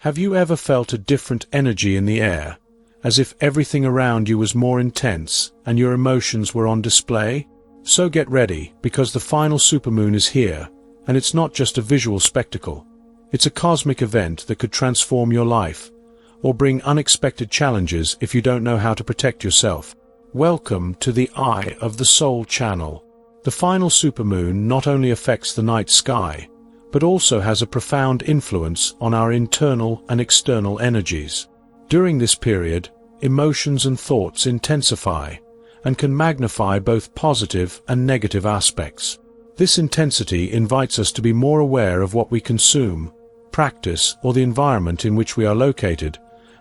Have you ever felt a different energy in the air, as if everything around you was more intense and your emotions were on display? So get ready, because the final supermoon is here, and it's not just a visual spectacle. It's a cosmic event that could transform your life, or bring unexpected challenges if you don't know how to protect yourself. Welcome to the Eye of the Soul channel. The final supermoon not only affects the night sky, but also has a profound influence on our internal and external energies. During this period, emotions and thoughts intensify, and can magnify both positive and negative aspects. This intensity invites us to be more aware of what we consume, practice, or the environment in which we are located,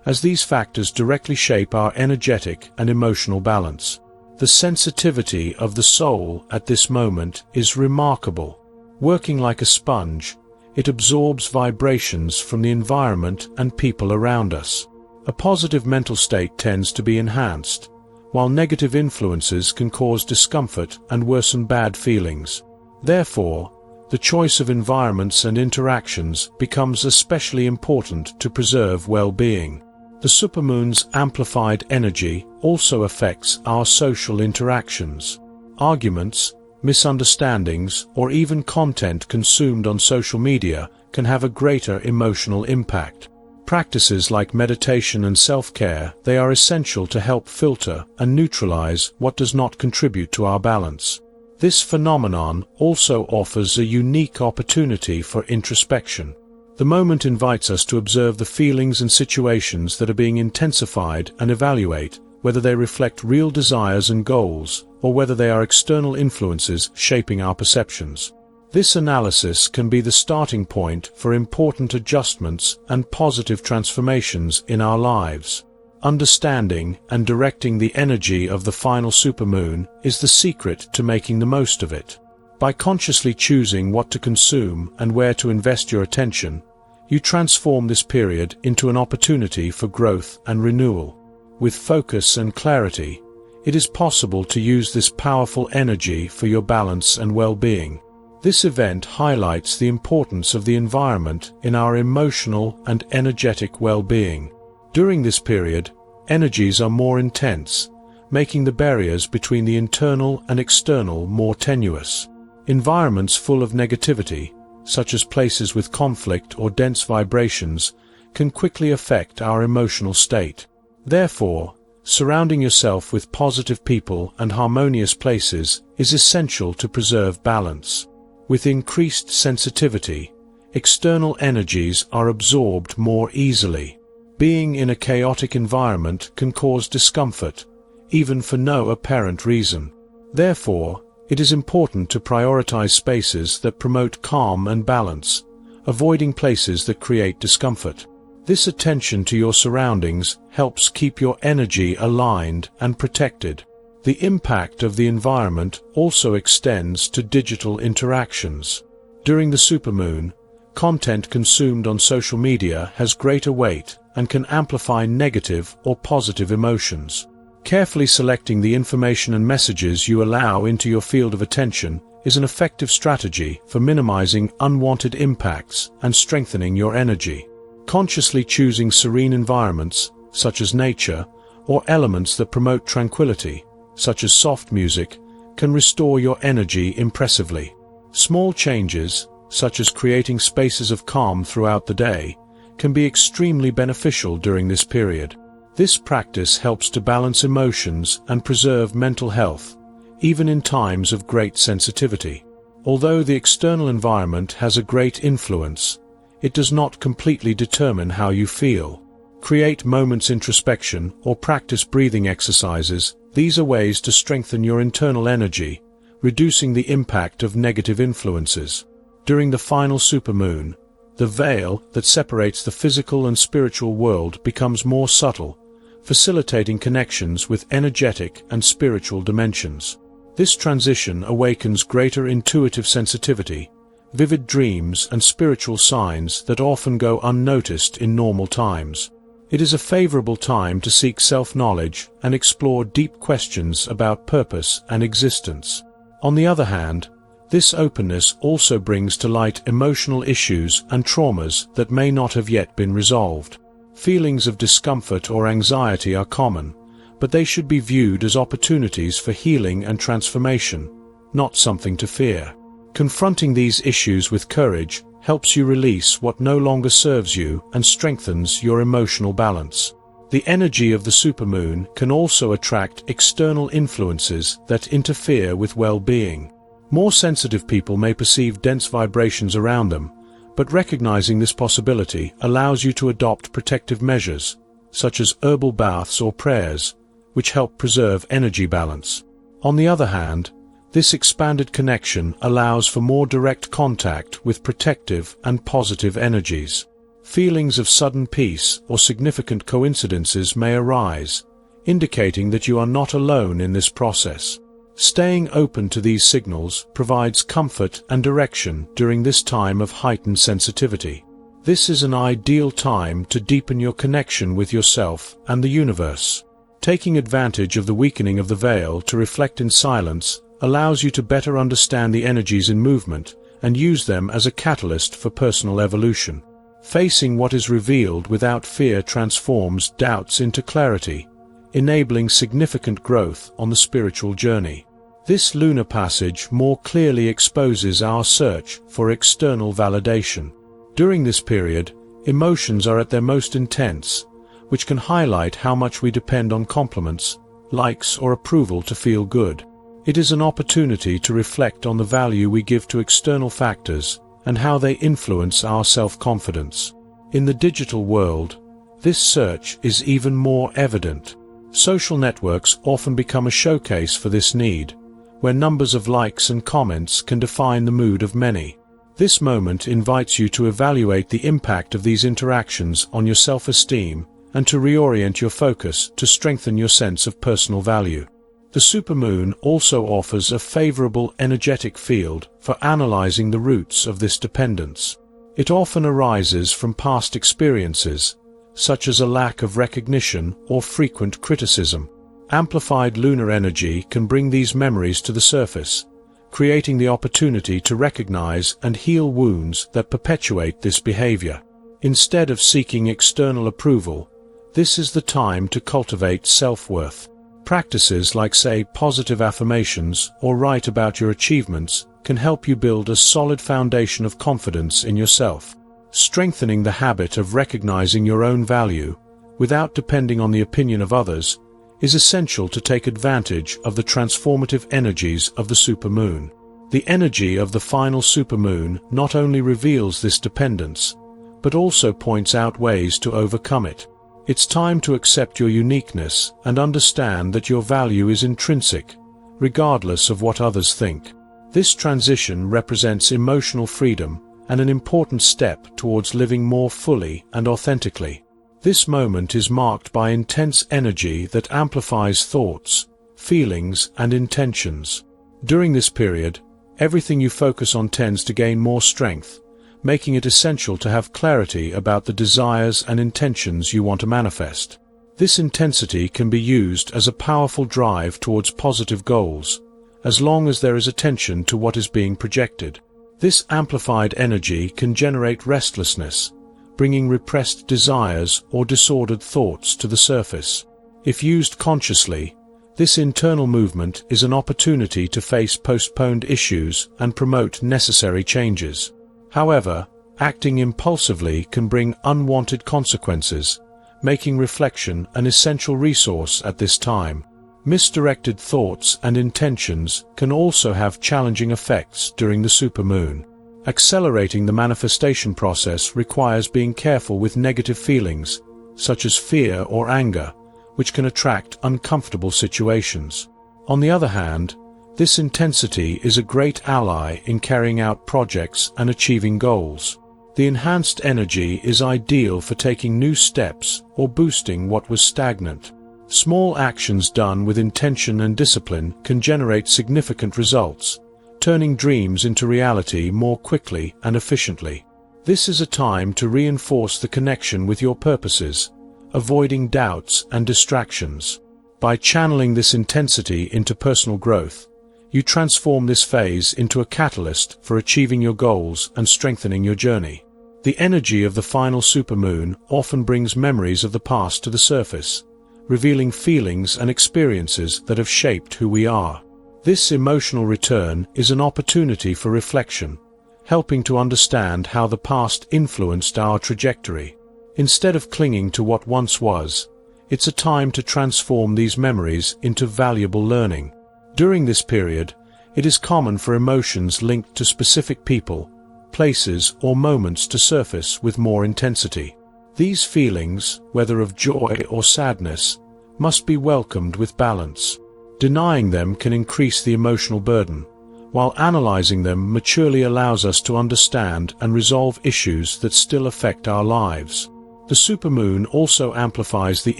as these factors directly shape our energetic and emotional balance. The sensitivity of the soul at this moment is remarkable. Working like a sponge, it absorbs vibrations from the environment and people around us. A positive mental state tends to be enhanced, while negative influences can cause discomfort and worsen bad feelings. Therefore, the choice of environments and interactions becomes especially important to preserve well-being. The supermoon's amplified energy also affects our social interactions. Arguments, misunderstandings, or even content consumed on social media can have a greater emotional impact. Practices like meditation and self-care, they are essential to help filter and neutralize what does not contribute to our balance. This phenomenon also offers a unique opportunity for introspection. The moment invites us to observe the feelings and situations that are being intensified and evaluate whether they reflect real desires and goals, or whether they are external influences shaping our perceptions. This analysis can be the starting point for important adjustments and positive transformations in our lives. Understanding and directing the energy of the final supermoon is the secret to making the most of it. By consciously choosing what to consume and where to invest your attention, you transform this period into an opportunity for growth and renewal. With focus and clarity, it is possible to use this powerful energy for your balance and well-being. This event highlights the importance of the environment in our emotional and energetic well-being. During this period, energies are more intense, making the barriers between the internal and external more tenuous. Environments full of negativity, such as places with conflict or dense vibrations, can quickly affect our emotional state. Therefore, surrounding yourself with positive people and harmonious places is essential to preserve balance. With increased sensitivity, external energies are absorbed more easily. Being in a chaotic environment can cause discomfort, even for no apparent reason. Therefore, it is important to prioritize spaces that promote calm and balance, avoiding places that create discomfort. This attention to your surroundings helps keep your energy aligned and protected. The impact of the environment also extends to digital interactions. During the supermoon, content consumed on social media has greater weight and can amplify negative or positive emotions. Carefully selecting the information and messages you allow into your field of attention is an effective strategy for minimizing unwanted impacts and strengthening your energy. Consciously choosing serene environments, such as nature, or elements that promote tranquility, such as soft music, can restore your energy impressively. Small changes, such as creating spaces of calm throughout the day, can be extremely beneficial during this period. This practice helps to balance emotions and preserve mental health, even in times of great sensitivity. Although the external environment has a great influence, it does not completely determine how you feel. Create moments introspection or practice breathing exercises. These are ways to strengthen your internal energy, reducing the impact of negative influences. During the final supermoon, the veil that separates the physical and spiritual world becomes more subtle, facilitating connections with energetic and spiritual dimensions. This transition awakens greater intuitive sensitivity, vivid dreams, and spiritual signs that often go unnoticed in normal times. It is a favorable time to seek self-knowledge and explore deep questions about purpose and existence. On the other hand, This openness also brings to light emotional issues and traumas that may not have yet been resolved. Feelings of discomfort or anxiety are common, but they should be viewed as opportunities for healing and transformation, not something to fear. Confronting these issues with courage helps you release what no longer serves you and strengthens your emotional balance. The energy of the supermoon can also attract external influences that interfere with well-being. More sensitive people may perceive dense vibrations around them, but recognizing this possibility allows you to adopt protective measures, such as herbal baths or prayers, which help preserve energy balance. On the other hand, this expanded connection allows for more direct contact with protective and positive energies. Feelings of sudden peace or significant coincidences may arise, indicating that you are not alone in this process. Staying open to these signals provides comfort and direction during this time of heightened sensitivity. This is an ideal time to deepen your connection with yourself and the universe. Taking advantage of the weakening of the veil to reflect in silence allows you to better understand the energies in movement and use them as a catalyst for personal evolution. Facing what is revealed without fear transforms doubts into clarity, enabling significant growth on the spiritual journey. This lunar passage more clearly exposes our search for external validation. During this period, emotions are at their most intense, which can highlight how much we depend on compliments, likes, or approval to feel good. It is an opportunity to reflect on the value we give to external factors and how they influence our self-confidence. In the digital world, this search is even more evident. Social networks often become a showcase for this need, where numbers of likes and comments can define the mood of many. This moment invites you to evaluate the impact of these interactions on your self-esteem and to reorient your focus to strengthen your sense of personal value. The supermoon also offers a favorable energetic field for analyzing the roots of this dependence. It often arises from past experiences, such as a lack of recognition or frequent criticism. Amplified lunar energy can bring these memories to the surface, creating the opportunity to recognize and heal wounds that perpetuate this behavior. Instead of seeking external approval, this is the time to cultivate self-worth. Practices like, say, positive affirmations or write about your achievements can help you build a solid foundation of confidence in yourself. Strengthening the habit of recognizing your own value, without depending on the opinion of others, is essential to take advantage of the transformative energies of the supermoon. The energy of the final supermoon not only reveals this dependence, but also points out ways to overcome it. It's time to accept your uniqueness and understand that your value is intrinsic, regardless of what others think. This transition represents emotional freedom and an important step towards living more fully and authentically. This moment is marked by intense energy that amplifies thoughts, feelings, and intentions. During this period, everything you focus on tends to gain more strength, making it essential to have clarity about the desires and intentions you want to manifest. This intensity can be used as a powerful drive towards positive goals, as long as there is attention to what is being projected. This amplified energy can generate restlessness, bringing repressed desires or disordered thoughts to the surface. If used consciously, this internal movement is an opportunity to face postponed issues and promote necessary changes. However, acting impulsively can bring unwanted consequences, making reflection an essential resource at this time. Misdirected thoughts and intentions can also have challenging effects during the supermoon. Accelerating the manifestation process requires being careful with negative feelings, such as fear or anger, which can attract uncomfortable situations. On the other hand, this intensity is a great ally in carrying out projects and achieving goals. The enhanced energy is ideal for taking new steps or boosting what was stagnant. Small actions done with intention and discipline can generate significant results, turning dreams into reality more quickly and efficiently. This is a time to reinforce the connection with your purposes, avoiding doubts and distractions. By channeling this intensity into personal growth, you transform this phase into a catalyst for achieving your goals and strengthening your journey. The energy of the final supermoon often brings memories of the past to the surface, revealing feelings and experiences that have shaped who we are. This emotional return is an opportunity for reflection, helping to understand how the past influenced our trajectory. Instead of clinging to what once was, it's a time to transform these memories into valuable learning. During this period, it is common for emotions linked to specific people, places, or moments to surface with more intensity. These feelings, whether of joy or sadness, must be welcomed with balance. Denying them can increase the emotional burden, while analyzing them maturely allows us to understand and resolve issues that still affect our lives. The supermoon also amplifies the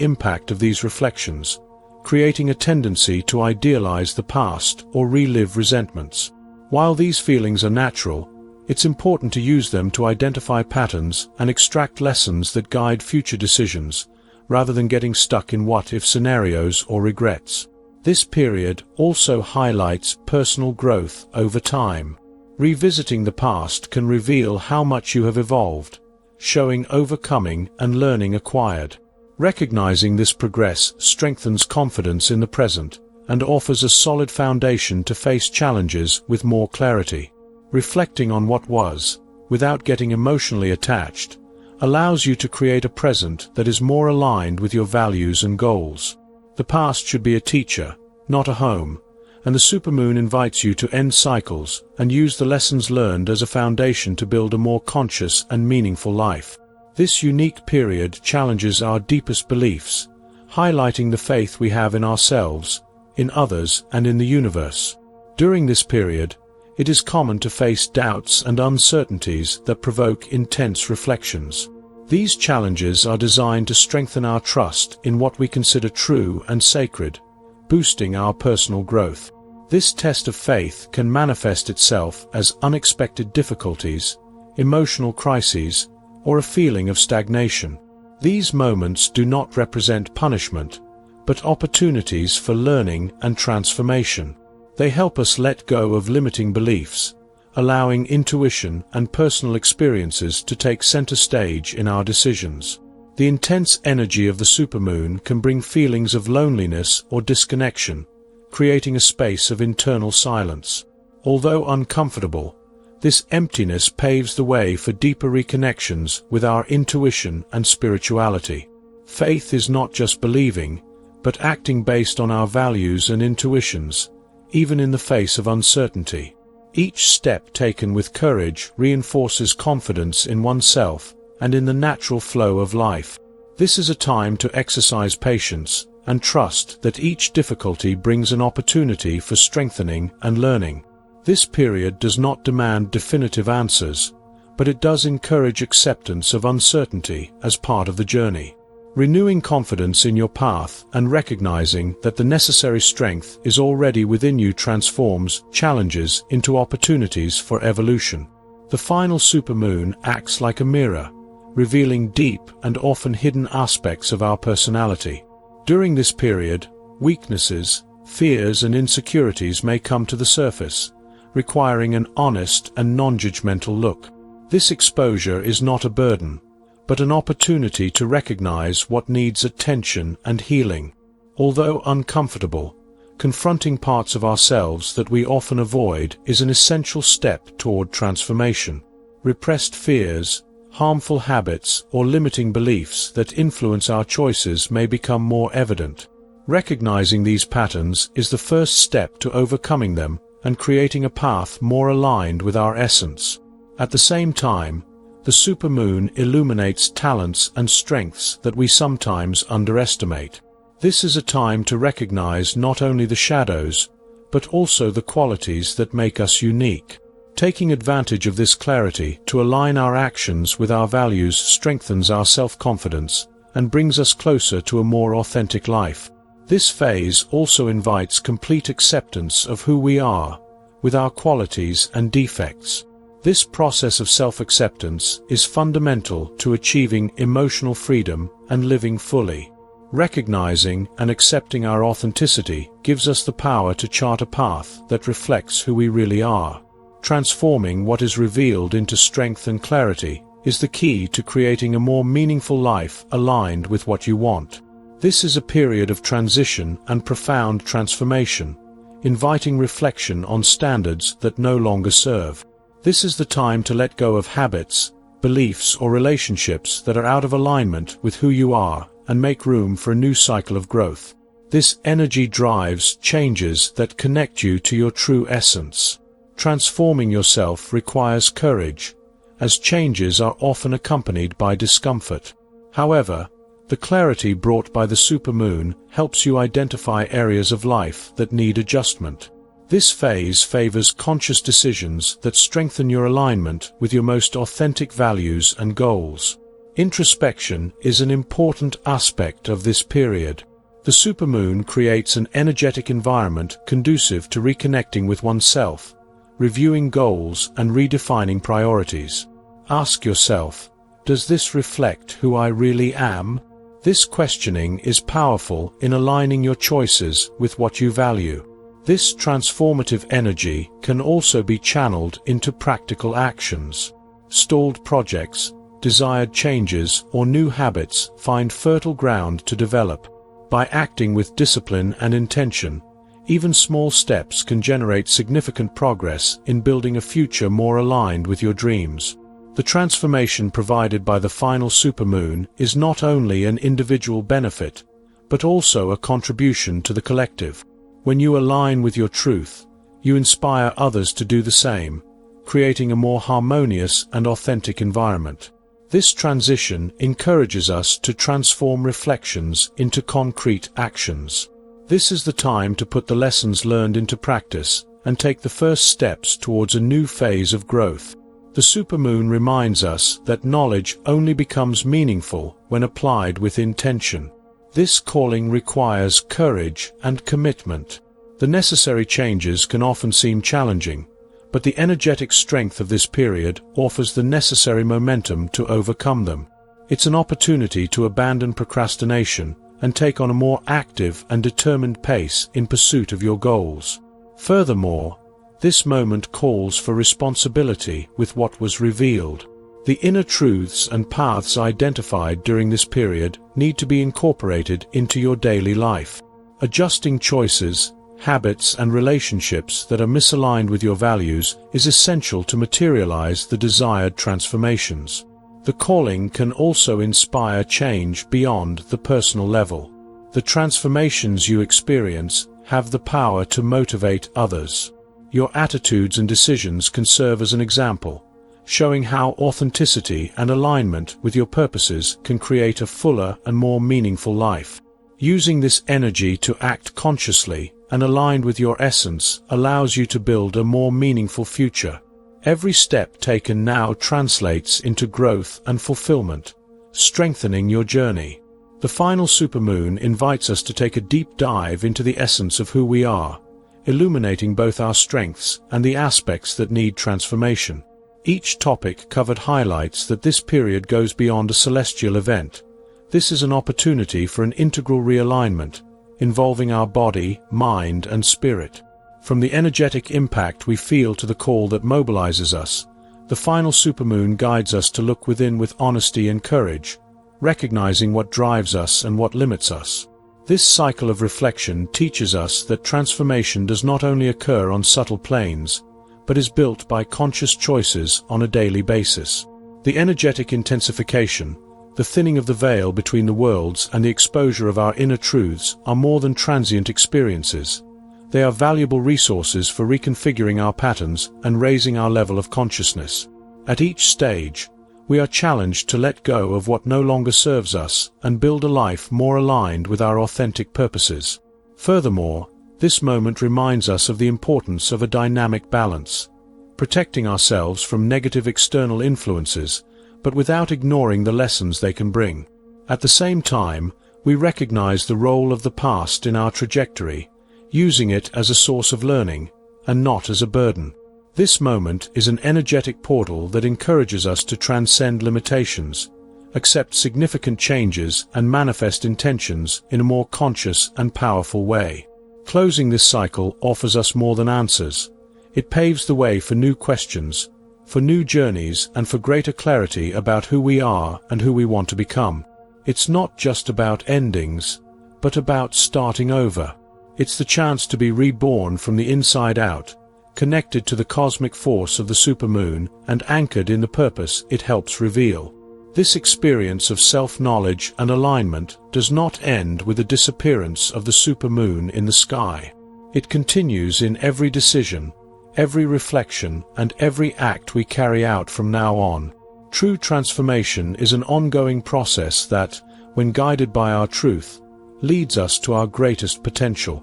impact of these reflections, creating a tendency to idealize the past or relive resentments. While these feelings are natural, it's important to use them to identify patterns and extract lessons that guide future decisions, rather than getting stuck in what-if scenarios or regrets. This period also highlights personal growth over time. Revisiting the past can reveal how much you have evolved, showing overcoming and learning acquired. Recognizing this progress strengthens confidence in the present and offers a solid foundation to face challenges with more clarity. Reflecting on what was, without getting emotionally attached, allows you to create a present that is more aligned with your values and goals. The past should be a teacher, not a home, and the supermoon invites you to end cycles and use the lessons learned as a foundation to build a more conscious and meaningful life. This unique period challenges our deepest beliefs, highlighting the faith we have in ourselves, in others, and in the universe. During this period, it is common to face doubts and uncertainties that provoke intense reflections. These challenges are designed to strengthen our trust in what we consider true and sacred, boosting our personal growth. This test of faith can manifest itself as unexpected difficulties, emotional crises, or a feeling of stagnation. These moments do not represent punishment, but opportunities for learning and transformation. They help us let go of limiting beliefs, allowing intuition and personal experiences to take center stage in our decisions. The intense energy of the supermoon can bring feelings of loneliness or disconnection, creating a space of internal silence. Although uncomfortable, this emptiness paves the way for deeper reconnections with our intuition and spirituality. Faith is not just believing, but acting based on our values and intuitions, even in the face of uncertainty. Each step taken with courage reinforces confidence in oneself and in the natural flow of life. This is a time to exercise patience and trust that each difficulty brings an opportunity for strengthening and learning. This period does not demand definitive answers, but it does encourage acceptance of uncertainty as part of the journey. Renewing confidence in your path and recognizing that the necessary strength is already within you transforms challenges into opportunities for evolution. The final supermoon acts like a mirror, revealing deep and often hidden aspects of our personality. During this period, weaknesses, fears, and insecurities may come to the surface, requiring an honest and non-judgmental look. This exposure is not a burden, but an opportunity to recognize what needs attention and healing. Although uncomfortable, confronting parts of ourselves that we often avoid is an essential step toward transformation. Repressed fears, harmful habits, or limiting beliefs that influence our choices may become more evident. Recognizing these patterns is the first step to overcoming them and creating a path more aligned with our essence. At the same time, the supermoon illuminates talents and strengths that we sometimes underestimate. This is a time to recognize not only the shadows, but also the qualities that make us unique. Taking advantage of this clarity to align our actions with our values strengthens our self-confidence and brings us closer to a more authentic life. This phase also invites complete acceptance of who we are, with our qualities and defects. This process of self-acceptance is fundamental to achieving emotional freedom and living fully. Recognizing and accepting our authenticity gives us the power to chart a path that reflects who we really are. Transforming what is revealed into strength and clarity is the key to creating a more meaningful life aligned with what you want. This is a period of transition and profound transformation, inviting reflection on standards that no longer serve. This is the time to let go of habits, beliefs, or relationships that are out of alignment with who you are and make room for a new cycle of growth. This energy drives changes that connect you to your true essence. Transforming yourself requires courage, as changes are often accompanied by discomfort. However, the clarity brought by the supermoon helps you identify areas of life that need adjustment. This phase favors conscious decisions that strengthen your alignment with your most authentic values and goals. Introspection is an important aspect of this period. The supermoon creates an energetic environment conducive to reconnecting with oneself, reviewing goals, and redefining priorities. Ask yourself, does this reflect who I really am? This questioning is powerful in aligning your choices with what you value. This transformative energy can also be channeled into practical actions. Stalled projects, desired changes, or new habits find fertile ground to develop. By acting with discipline and intention, even small steps can generate significant progress in building a future more aligned with your dreams. The transformation provided by the final supermoon is not only an individual benefit, but also a contribution to the collective. When you align with your truth, you inspire others to do the same, creating a more harmonious and authentic environment. This transition encourages us to transform reflections into concrete actions. This is the time to put the lessons learned into practice and take the first steps towards a new phase of growth. The supermoon reminds us that knowledge only becomes meaningful when applied with intention. This calling requires courage and commitment. The necessary changes can often seem challenging, but the energetic strength of this period offers the necessary momentum to overcome them. It's an opportunity to abandon procrastination and take on a more active and determined pace in pursuit of your goals. Furthermore, this moment calls for responsibility with what was revealed. The inner truths and paths identified during this period need to be incorporated into your daily life. Adjusting choices, habits, and relationships that are misaligned with your values is essential to materialize the desired transformations. The calling can also inspire change beyond the personal level. The transformations you experience have the power to motivate others. Your attitudes and decisions can serve as an example, showing how authenticity and alignment with your purposes can create a fuller and more meaningful life. Using this energy to act consciously and aligned with your essence allows you to build a more meaningful future. Every step taken now translates into growth and fulfillment, strengthening your journey. The final supermoon invites us to take a deep dive into the essence of who we are, illuminating both our strengths and the aspects that need transformation. Each topic covered highlights that this period goes beyond a celestial event. This is an opportunity for an integral realignment, involving our body, mind, and spirit. From the energetic impact we feel to the call that mobilizes us, the final supermoon guides us to look within with honesty and courage, recognizing what drives us and what limits us. This cycle of reflection teaches us that transformation does not only occur on subtle planes, but is built by conscious choices on a daily basis. The energetic intensification, the thinning of the veil between the worlds, and the exposure of our inner truths are more than transient experiences. They are valuable resources for reconfiguring our patterns and raising our level of consciousness. At each stage, we are challenged to let go of what no longer serves us and build a life more aligned with our authentic purposes. Furthermore, this moment reminds us of the importance of a dynamic balance, protecting ourselves from negative external influences, but without ignoring the lessons they can bring. At the same time, we recognize the role of the past in our trajectory, using it as a source of learning, and not as a burden. This moment is an energetic portal that encourages us to transcend limitations, accept significant changes and manifest intentions in a more conscious and powerful way. Closing this cycle offers us more than answers. It paves the way for new questions, for new journeys, and for greater clarity about who we are and who we want to become. It's not just about endings, but about starting over. It's the chance to be reborn from the inside out, connected to the cosmic force of the supermoon and anchored in the purpose it helps reveal. This experience of self-knowledge and alignment does not end with the disappearance of the supermoon in the sky. It continues in every decision, every reflection, and every act we carry out from now on. True transformation is an ongoing process that, when guided by our truth, leads us to our greatest potential.